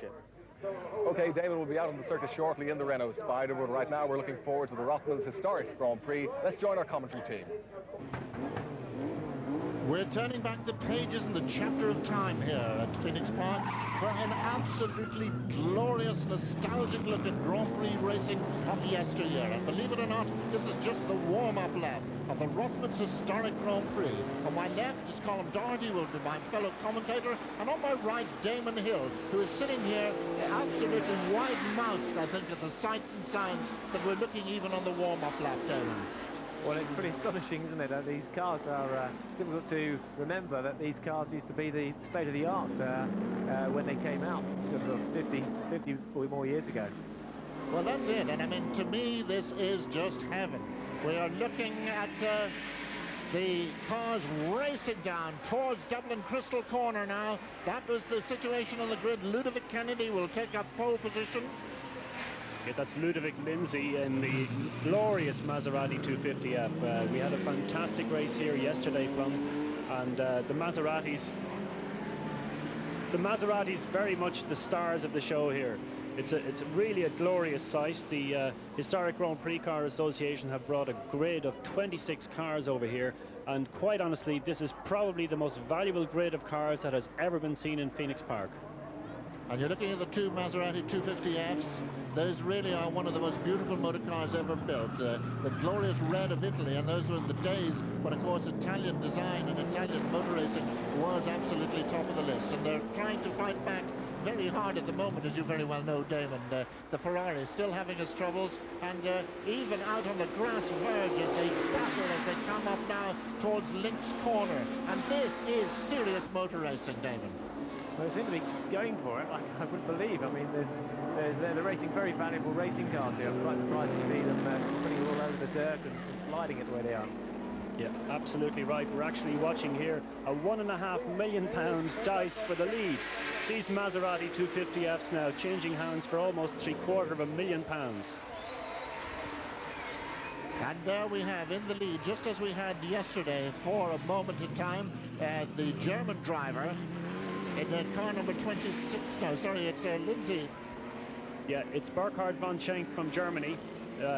championship. Okay, Damon will be out on the circuit shortly in the Renault Spider, but right now we're looking forward to the Rothmans Historic Grand Prix. Let's join our commentary team. We're turning back the pages in the chapter of time here at Phoenix Park for an absolutely glorious, nostalgic look at Grand Prix racing of yesteryear. And believe it or not, this is just the warm-up lap of the Rothmans Historic Grand Prix. On my left is Colin Doherty, will be my fellow commentator, and on my right, Damon Hill, who is sitting here absolutely wide-mouthed, I think, at the sights and signs that we're looking even on the warm-up lap, Damon. Well, it's pretty astonishing, isn't it? These cars are difficult to remember that these cars used to be the state of the art when they came out 50 or more years ago. Well, that's it. And I mean, to me, this is just heaven. We are looking at the cars racing down towards Dublin Crystal Corner now. That was the situation on the grid. Ludovic Kennedy will take up pole position. Yeah, that's Ludovic Lindsay in the glorious Maserati 250F. We had a fantastic race here yesterday, Plum, and the Maseratis very much the stars of the show here. It's really a glorious sight. The Historic Grand Prix Car Association have brought a grid of 26 cars over here, and quite honestly, this is probably the most valuable grid of cars that has ever been seen in Phoenix Park. And you're looking at the two Maserati 250Fs. Those really are one of the most beautiful motor cars ever built. The glorious red of Italy, and those were the days when, of course, Italian design and Italian motor racing was absolutely top of the list. And they're trying to fight back very hard at the moment, as you very well know, Damon. The Ferrari is still having its troubles, and even out on the grass verge as they battle as they come up now towards Lynx Corner. And this is serious motor racing, Damon. Well, they seem to be going for it. I wouldn't believe. I mean, they're racing very valuable racing cars here. I'm quite surprised to see them putting it all over the dirt and sliding it the way they are. Yeah, absolutely right. We're actually watching here a £1.5 million dice for the lead. These Maserati 250Fs now changing hands for almost £750,000. And there we have in the lead, just as we had yesterday for a moment in time, the German driver in car number 26. No, sorry, it's Lindsay. Yeah, it's Burkhard von Schenk from Germany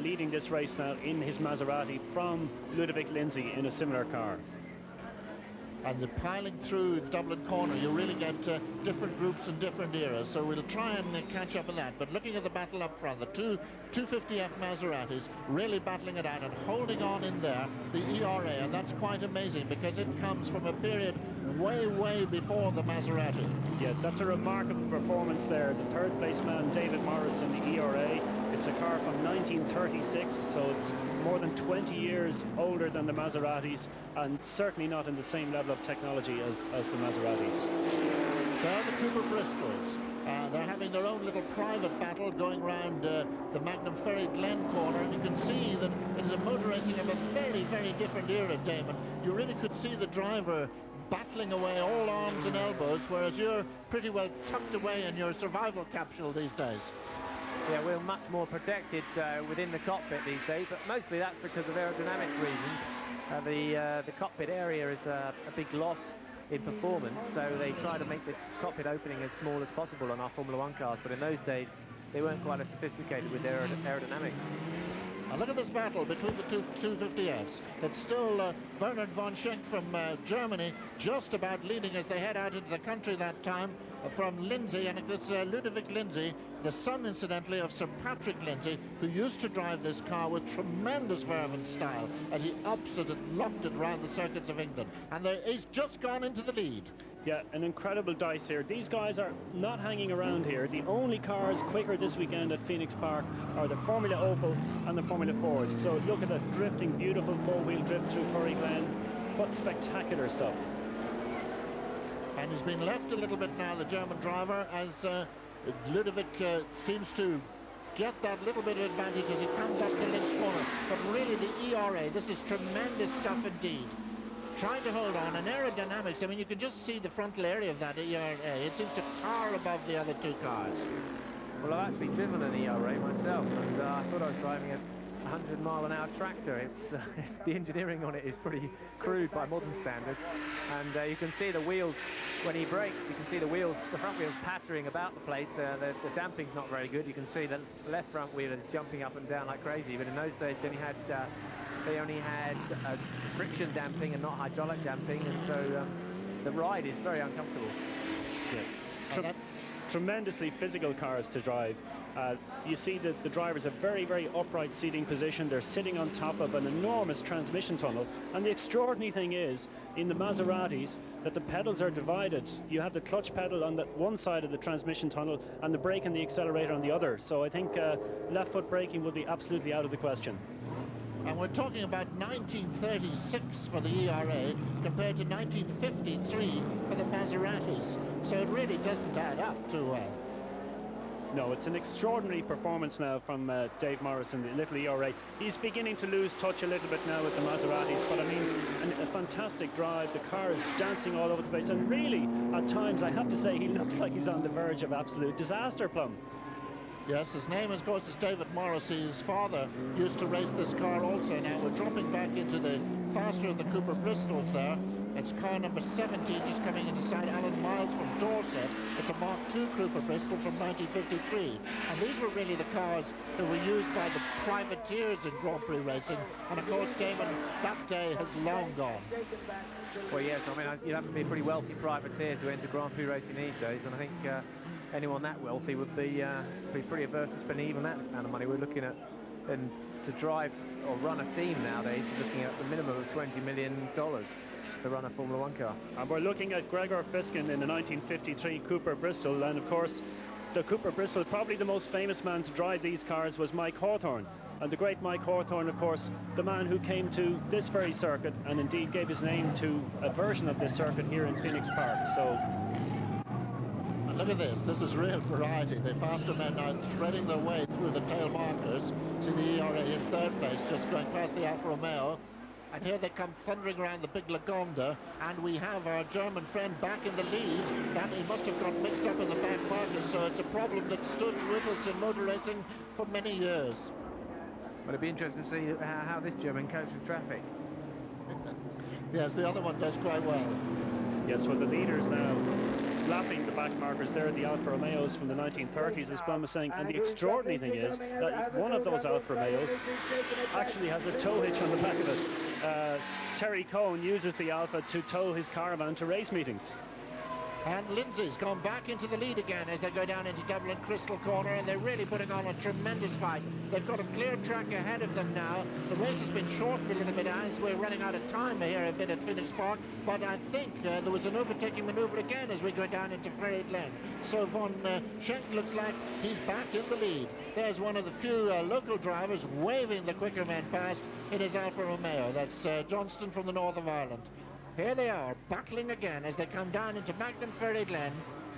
leading this race now in his Maserati from Ludovic Lindsay in a similar car. And the piling through Dublin Corner, you really get different groups and different eras, so we'll try and catch up with that. But looking at the battle up front, the two 250F Maseratis really battling it out and holding on in there, the ERA, and that's quite amazing because it comes from a period way before the Maserati. Yeah, that's a remarkable performance there. The third place man, David Morris, in the ERA. It's a car from 1936, so it's more than 20 years older than the Maseratis, and certainly not in the same level of technology as the Maseratis. They're the Cooper Bristols. They're having their own little private battle going around the Magnum Ferry Glen corner, and you can see that it is a motor racing of a very different era, Damon. You really could see the driver battling away all arms and elbows, whereas you're pretty well tucked away in your survival capsule these days. Yeah, we're much more protected within the cockpit these days, but mostly that's because of aerodynamic reasons. The cockpit area is a big loss in performance, so they try to make the cockpit opening as small as possible on our Formula One cars, but in those days they weren't quite as sophisticated with their aerodynamics. Now look at this battle between the two 250Fs. It's still Bernhard von Schenk from Germany just about leading as they head out into the country that time from Lindsay, and it's Ludovic Lindsay, the son, incidentally, of Sir Patrick Lindsay, who used to drive this car with tremendous verve and style as he ups it and locked it around the circuits of England. And he's just gone into the lead. Yeah, an incredible dice here. These guys are not hanging around here. The only cars quicker this weekend at Phoenix Park are the Formula Opel and the Formula Ford. So look at that drifting, beautiful four-wheel drift through Furry Glen. What spectacular stuff. And he's been left a little bit now, the German driver, as Ludovic seems to get that little bit of advantage as he comes up the Lynx corner. But really the ERA, this is tremendous stuff indeed. Trying to hold on, and aerodynamics, I mean, you can just see the frontal area of that ERA. It seems to tower above the other two cars. Well, I've actually driven an ERA myself, and I thought I was driving a 100-mile-an-hour tractor. It's the engineering on it is pretty crude by modern standards, and you can see the wheels when he brakes. You can see the front wheels pattering about the place. The damping's not very good. You can see the left front wheel is jumping up and down like crazy. But in those days, they only had friction damping and not hydraulic damping, and so the ride is very uncomfortable. Yeah. Tremendously physical cars to drive. You see that the drivers have very, very upright seating position. They're sitting on top of an enormous transmission tunnel. And the extraordinary thing is, in the Maseratis, that the pedals are divided. You have the clutch pedal on the one side of the transmission tunnel and the brake and the accelerator on the other. So I think left foot braking will be absolutely out of the question. And we're talking about 1936 for the ERA compared to 1953 for the Maseratis. So it really doesn't add up too well. No, it's an extraordinary performance now from Dave Morrison, the little ERA. He's beginning to lose touch a little bit now with the Maseratis, but I mean, a fantastic drive. The car is dancing all over the place, and really, at times, I have to say, he looks like he's on the verge of absolute disaster, Plum. Yes, his name, of course, is David Morrissey. His father used to race this car also. Now we're dropping back into the faster of the Cooper Bristols there. It's car number 17 just coming into sight. Alan Miles from Dorset. It's a Mark II Cooper Bristol from 1953. And these were really the cars that were used by the privateers in Grand Prix racing. And of course, Damon, that day has long gone. Well, yes, I mean, you'd have to be a pretty wealthy privateer to enter Grand Prix racing these days, and I think anyone that wealthy would be pretty averse to spending even that amount of money. We're looking at, and to drive or run a team nowadays, you're looking at the minimum of $20 million to run a Formula One car. And we're looking at Gregor Fiskin in the 1953 Cooper Bristol, and of course, the Cooper Bristol, probably the most famous man to drive these cars was Mike Hawthorne. And the great Mike Hawthorne, of course, the man who came to this very circuit and indeed gave his name to a version of this circuit here in Phoenix Park. So. And look at this. This is real variety. The faster men now threading their way through the tail markers. See the ERA in third place, just going past the Alfa Romeo. And here they come thundering around the big Lagonda, and we have our German friend back in the lead. That he must have got mixed up in the back markers, so it's a problem that stood with us in motor racing for many years. Well, it'd be interesting to see how this German copes with traffic. Yes, the other one does quite well. Yes, well, the leaders now lapping the back markers there, the Alfa Romeos from the 1930s, as Plum was saying. And the extraordinary thing is that one of those Alfa Romeos actually has a tow hitch on the back of it. Terry Cohn uses the Alfa to tow his caravan to race meetings. And Lindsay's gone back into the lead again as they go down into Dublin Crystal Corner, and they're really putting on a tremendous fight. They've got a clear track ahead of them now. The race has been shortened a little bit as we're running out of time here a bit at Phoenix Park, but I think there was an overtaking manoeuvre again as we go down into Ferry Glen. So Von Schenk looks like he's back in the lead. There's one of the few local drivers waving the quicker men past in his Alfa Romeo. That's Johnston from the north of Ireland. Here they are, battling again as they come down into Magnum Ferry Glen.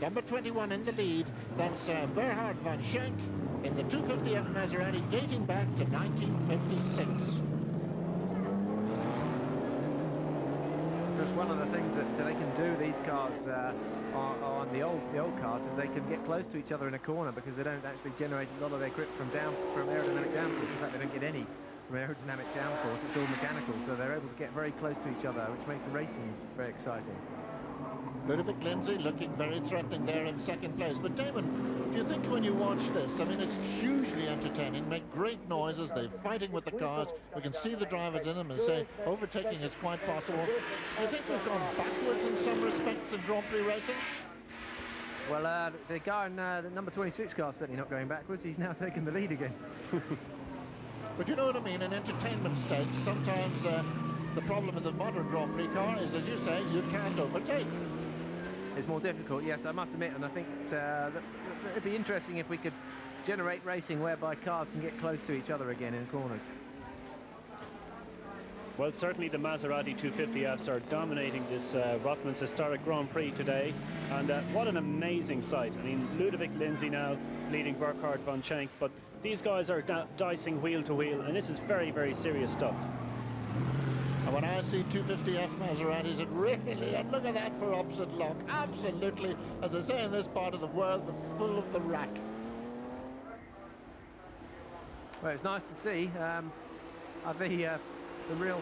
Number 21 in the lead. That's Berhard von Schenk in the 250F Maserati dating back to 1956. Because one of the things that they can do, these cars on the old cars, is they can get close to each other in a corner because they don't actually generate a lot of their grip from aerodynamic downforce. In fact, they don't get any from aerodynamic downforce. It's all mechanical, so they're able to get very close to each other, which makes the racing very exciting. Ludovic Lindsay looking very threatening there in second place. But Damon, do you think when you watch this, I mean, it's hugely entertaining, make great noises, they're fighting with the cars, we can see the drivers in them and say overtaking is quite possible. Do you think we've gone backwards in some respects in Grand Prix racing? Well, the guy in the number 26 car is certainly not going backwards. He's now taking the lead again. But you know what I mean, in entertainment stakes, sometimes the problem with the modern Grand Prix car is, as you say, you can't overtake. It's more difficult, yes, I must admit, and I think it'd be interesting if we could generate racing whereby cars can get close to each other again in corners. Well, certainly the Maserati 250Fs are dominating this Rothmans Historic Grand Prix today, and what an amazing sight. I mean, Ludovic Lindsay now leading Burkhard von Schenk, but these guys are dicing wheel to wheel, and this is very, very serious stuff. And when I see 250F Maseratis, it really, and look at that for opposite lock, absolutely, as I say in this part of the world, full of the rack. Well, it's nice to see. The real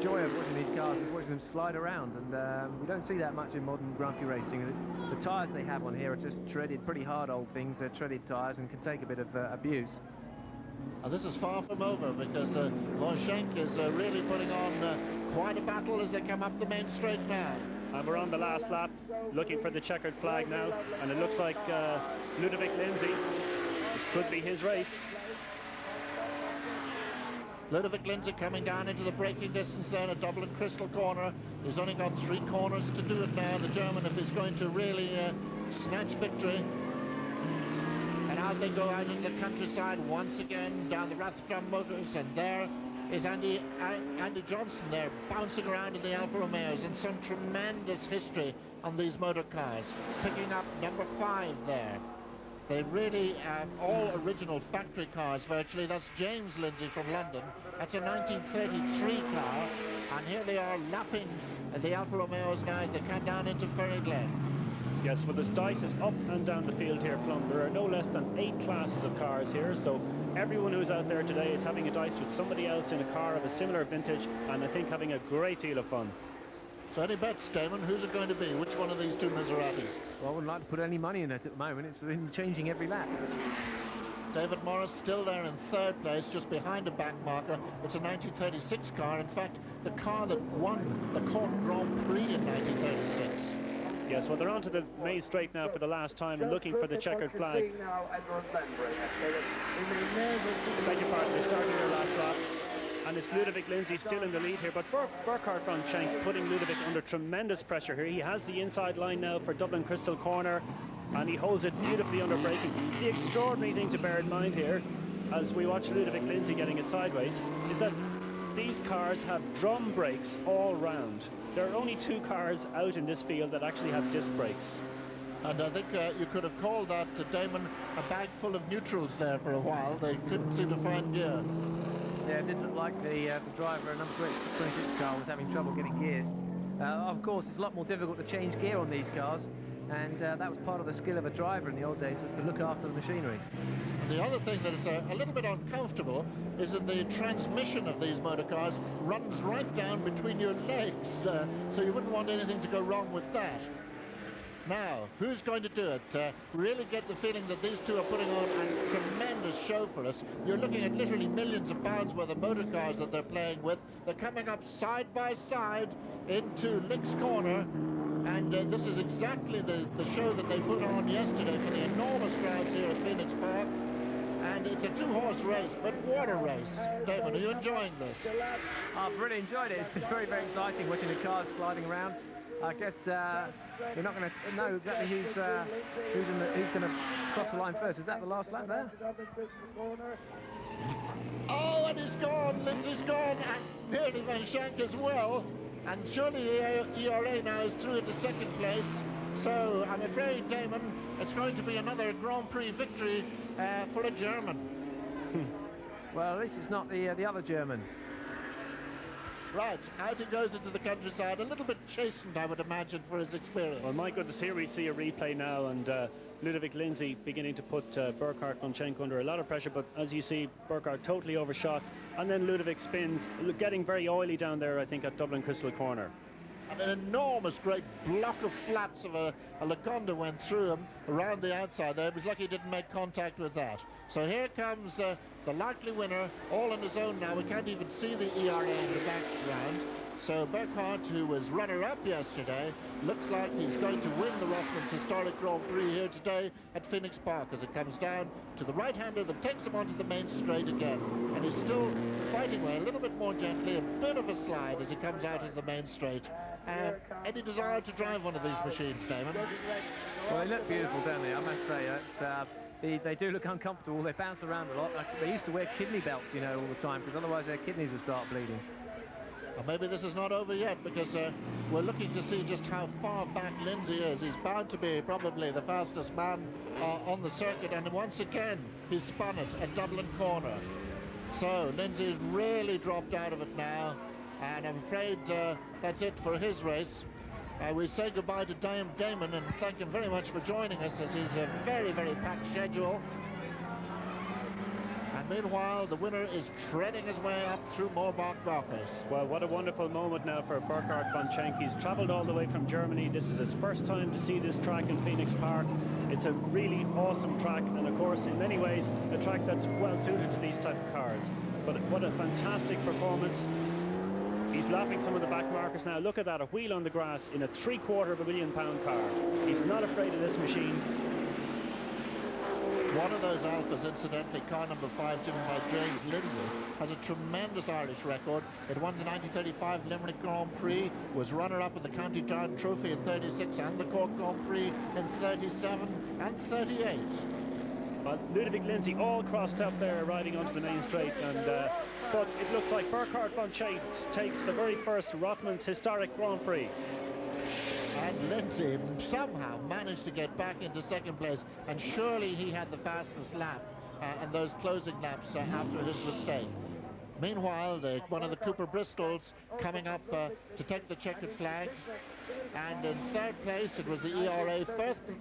joy of watching these cars is watching them slide around, and we don't see that much in modern Grand Prix racing. The tyres they have on here are just treaded, pretty hard old things. They're treaded tyres and can take a bit of abuse. And this is far from over, because Von Schenk is really putting on quite a battle as they come up the main straight now. And we're on the last lap, looking for the checkered flag now, and it looks like Ludovic Lindsay, it could be his race. Ludovic Lindsay coming down into the braking distance there at Dublin Crystal Corner. He's only got 3 corners to do it now, the German, if he's going to really snatch victory. And out they go out into the countryside once again, down the Rathstrom Motors, and there is Andy Johnson there, bouncing around in the Alfa Romeos, and some tremendous history on these motor cars, picking up number 5 there. They really all original factory cars virtually. That's James Lindsay from London. That's a 1933 car, and here they are lapping the Alfa Romeos now as they come down into Ferry Glen. Yes, well, there's dices up and down the field here, Plum. There are no less than 8 classes of cars here, so everyone who's out there today is having a dice with somebody else in a car of a similar vintage, and I think having a great deal of fun. So any bets, Damon? Who's it going to be? Which one of these 2 Maseratis? Well, I wouldn't like to put any money in it at the moment. It's been changing every lap. David Morris still there in 3rd place, just behind a back marker. It's a 1936 car. In fact, the car that won the Cork Grand Prix in 1936. Yes, well, they're onto the main straight now for the last time and looking for the checkered flag. Beg your pardon, they started their last lap. And it's Ludovic Lindsay still in the lead here, but for Burkhard von Schenk putting Ludovic under tremendous pressure here. He has the inside line now for Dublin Crystal Corner, and he holds it beautifully under braking. The extraordinary thing to bear in mind here, as we watch Ludovic Lindsay getting it sideways, is that these cars have drum brakes all round. There are only 2 cars out in this field that actually have disc brakes. And I think you could have called that, Damon, a bag full of neutrals there for a while. They couldn't seem to find gear. Yeah, it did look like the driver, number 26 car, was having trouble getting gears. Of course, it's a lot more difficult to change gear on these cars, and that was part of the skill of a driver in the old days, was to look after the machinery. The other thing that is a little bit uncomfortable is that the transmission of these motor cars runs right down between your legs, so you wouldn't want anything to go wrong with that. Now, who's going to do it? Really get the feeling that these 2 are putting on a tremendous show for us. You're looking at literally millions of pounds worth of motor cars that they're playing with. They're coming up side by side into Links Corner, and this is exactly the show that they put on yesterday for the enormous crowds here at Phoenix Park. And it's a 2-horse race, but what a race. Damon, are you enjoying this? I've really enjoyed it. It's been very, very exciting watching the cars sliding around. I guess you're not going to know exactly who's going to cross the line first. Is that the last lap there? Oh, and he's gone. Lindsay's gone, and nearly Van Schenk as well. And surely the ERA now is through into 2nd place. So I'm afraid, Damon, it's going to be another Grand Prix victory for a German. Well, at least it's not the other German. Right, out he goes into the countryside, a little bit chastened, I would imagine, for his experience. Well, my goodness, here we see a replay now, and Ludovic Lindsay beginning to put Burkhard von Schenk under a lot of pressure, but as you see, Burkhard totally overshot, and then Ludovic spins, getting very oily down there, I think, at Dublin Crystal Corner. And an enormous, great block of flats of a Laconda went through him around the outside there. It was lucky he didn't make contact with that. So here comes the likely winner, all on his own now. We can't even see the ERA in the background. So Burkhard, who was runner-up yesterday, looks like he's going to win the Rothmans Historic Grand Prix here today at Phoenix Park as it comes down to the right-hander that takes him onto the main straight again. And he's still fighting away a little bit more gently, a bit of a slide as he comes out into the main straight. Any desire to drive one of these machines, Damon? Well, they look beautiful, don't they? I must say, they do look uncomfortable. They bounce around a lot. They used to wear kidney belts, you know, all the time, because otherwise their kidneys would start bleeding. Well, maybe this is not over yet, because we're looking to see just how far back Lindsay is. He's bound to be probably the fastest man on the circuit, and once again he's spun it at Dublin Corner. So Lindsay's really dropped out of it now, and I'm afraid that's it for his race. We say goodbye to Damon and thank him very much for joining us, as he's a very, very packed schedule. And meanwhile, the winner is treading his way up through Moorbach Barkers. Well, what a wonderful moment now for Burkhard von Schenk. He's travelled all the way from Germany. This is his first time to see this track in Phoenix Park. It's a really awesome track, and of course, in many ways, a track that's well suited to these type of cars. But what a fantastic performance. He's lapping some of the back markers now. Look at that, a wheel on the grass in a £750 million car. He's not afraid of this machine. One of those Alphas, incidentally, car number 5, driven by James Lindsay, has a tremendous Irish record. It won the 1935 Limerick Grand Prix, was runner-up in the County Down Trophy in 36 and the Cork Grand Prix in 37 and 38. Well, Ludovic Lindsay all crossed up there riding onto the main straight, and but it looks like Burkhard von Schenk takes the very first Rothmans Historic Grand Prix. And Lindsay somehow managed to get back into second place, and surely he had the fastest lap and those closing laps after his mistake. Meanwhile, one of the Cooper Bristols coming up to take the checkered flag. And in third place, it was the ERA.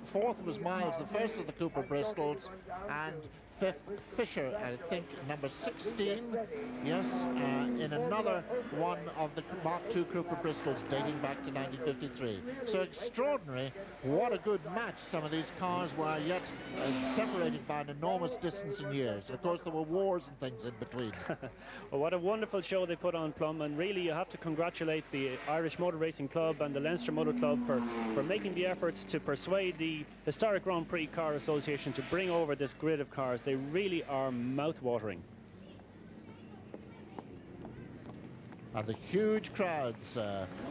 Fourth was Miles, the first of the Cooper Bristols. And fifth, Fisher, I think, number 16. Yes, in another one of the Mark II Cooper Bristols dating back to 1953. So extraordinary. What a good match. Some of these cars were yet separated by an enormous distance in years. And of course, there were wars and things in between. Well, what a wonderful show they put on, Plum, and really you have to congratulate the Irish Motor Racing Club and the Leinster Motor Club for making the efforts to persuade the Historic Grand Prix Car Association to bring over this grid of cars. They really are mouth-watering. And the huge crowds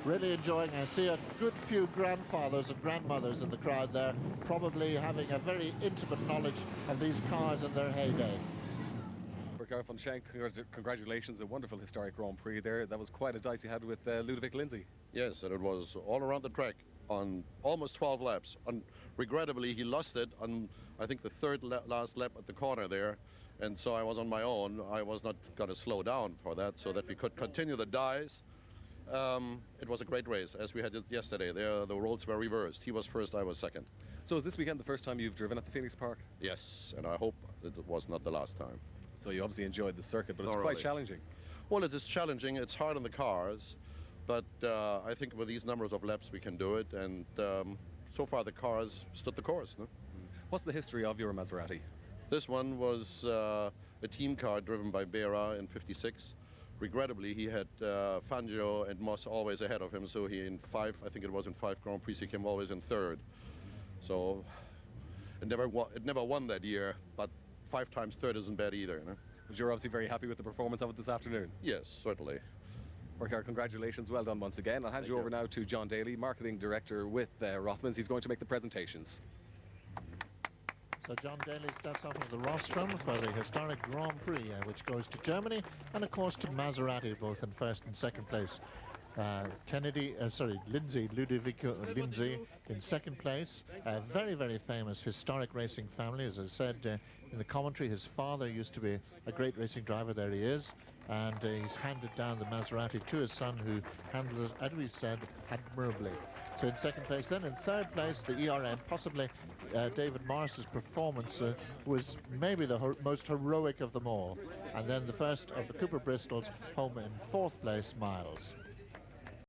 really enjoying. I see a good few grandfathers and grandmothers in the crowd there, probably having a very intimate knowledge of these cars in their heyday. Burkhard von Schenk, congratulations, a wonderful historic Grand Prix there. That was quite a dice you had with Ludovic Lindsay. Yes, and it was all around the track on almost 12 laps. And regrettably, he lost it on, I think, the third last lap at the corner there. And so I was on my own. I was not going to slow down for that so that we could continue the dice. It was a great race, as we had it yesterday. There, the roles were reversed. He was first, I was second. So is this weekend the first time you've driven at the Phoenix Park? Yes, and I hope that it was not the last time. So you obviously enjoyed the circuit, but it's quite challenging. Well, it is challenging. It's hard on the cars, but I think with these numbers of laps we can do it, and so far the cars stood the course. No? What's the history of your Maserati? This one was a team car driven by Bera in '56. Regrettably, he had Fangio and Moss always ahead of him, so he in five Grand Prix, he came always in third. So it never won that year, but 5 times third isn't bad either. No? But you're obviously very happy with the performance of it this afternoon. Yes, certainly. Burkhard, congratulations, well done once again. I'll hand you over now to John Daly, Marketing Director with Rothmans. He's going to make the presentations. So John Daly steps up into the rostrum for the historic Grand Prix, which goes to Germany and, of course, to Maserati, both in first and second place. Ludovic Lindsay in second place. A very, very famous historic racing family. As I said in the commentary, his father used to be a great racing driver. There he is. And he's handed down the Maserati to his son, who handled it, as we said, admirably. So in second place. Then in third place, the ERA, and possibly David Morris's performance was maybe the most heroic of them all. And then the first of the Cooper Bristols, home in fourth place, Miles.